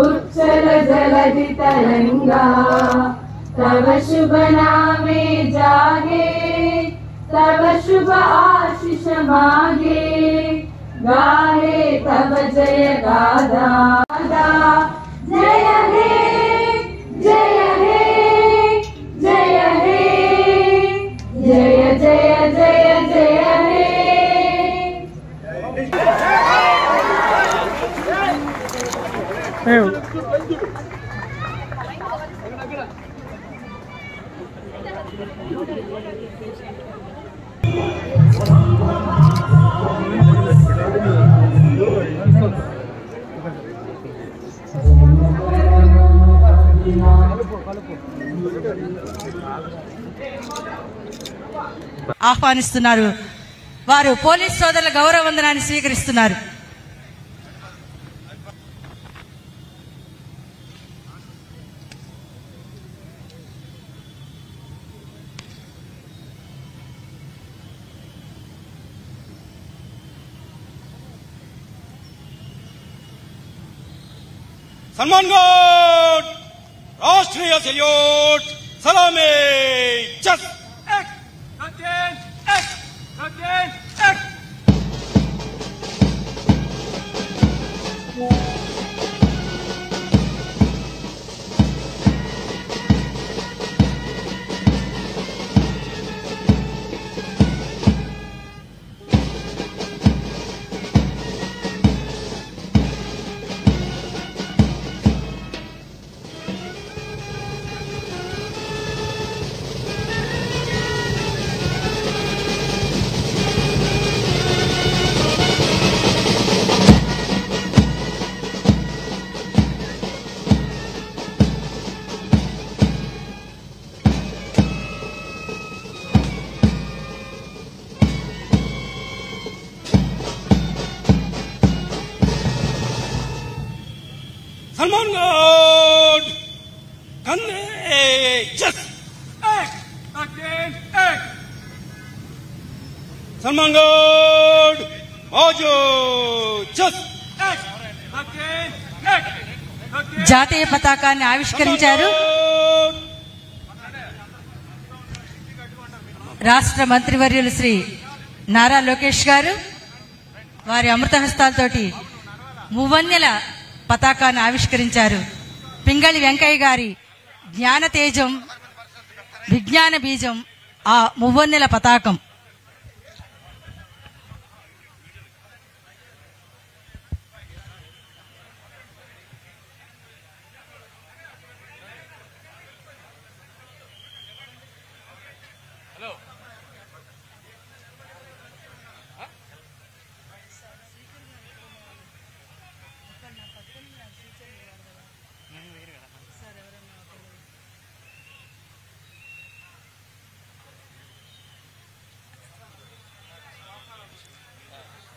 उच्चल जलधि तरंगा तव शुभ नामे जागे तव शुभ आशीष मागे गाहे तव जय गाथा जय हे जय हे जय हे जय जय जय जय हे ఆహ్వానిస్తున్నారు. వారు పోలీస్ సోదరుల గౌరవ వందనాన్ని స్వీకరిస్తున్నారు. सलमान गौड राष्ट्रीय सल्यूट सलामी जस सलमान गौड कंधे जस सलमान गौड मौजू जस జాతీయ పతాకాన్ని ఆవిష్కరించారు. రాష్ట్ర మంత్రివర్యులు శ్రీ నారా లోకేష్ గారు వారి అమృత హస్తాలతోటి మువ్వన్నెల పతాకాన్ని ఆవిష్కరించారు. పింగళి వెంకయ్య గారి జ్ఞాన తేజం విజ్ఞాన బీజం ఆ మువ్వన్నెల పతాకం.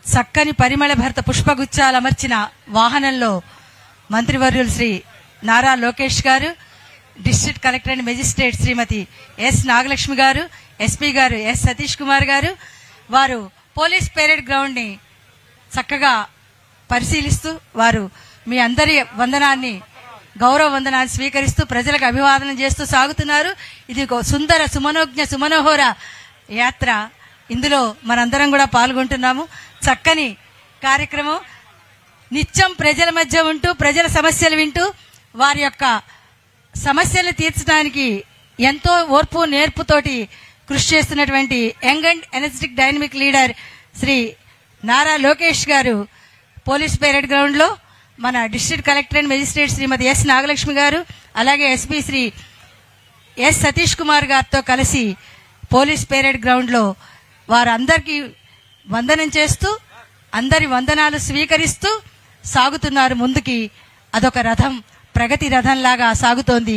చక్కని పరిమళ భరిత పుష్పగుచ్చాలు అమర్చిన వాహనంలో మంత్రివర్యులు శ్రీ నారా లోకేష్ గారు, district collector and magistrate Shrimati S Nagalakshmi గారు, ఎస్పీ గారు ఎస్ సతీష్ కుమార్ గారు వారు పోలీస్ పెరేడ్ గ్రౌండ్ ని చక్కగా పరిశీలిస్తూ వారు మీ అందరి వందనాన్ని గౌరవ వందనాన్ని స్వీకరిస్తూ ప్రజలకు అభివాదనం చేస్తూ సాగుతున్నారు. ఇది ఒక సుందర సుమనోజ్ఞ సుమనోహర యాత్ర. ఇందులో మనందరం కూడా పాల్గొంటున్నాము. చక్కని కార్యక్రమం. నిత్యం ప్రజల మధ్య ఉంటూ ప్రజల సమస్యలు వింటూ వారి యొక్క సమస్యలు తీర్చడానికి ఎంతో ఓర్పు నేర్పుతోటి కృషి చేస్తున్నటువంటి young and energetic dynamic leader Shri Nara Lokesh గారు పోలీస్ పెరేడ్ గ్రౌండ్ లో మన district collector and magistrate Shrimati S Nagalakshmi గారు అలాగే ఎస్పీ శ్రీ ఎస్ సతీష్ కుమార్ గారితో కలిసి పోలీస్ పెరేడ్ గ్రౌండ్ లో వారందరికీ వందనం చేస్తూ అందరి వందనాలు స్వీకరిస్తూ సాగుతున్నారు ముందుకి. అదొక రథం, ప్రగతి రథంలాగా సాగుతోంది.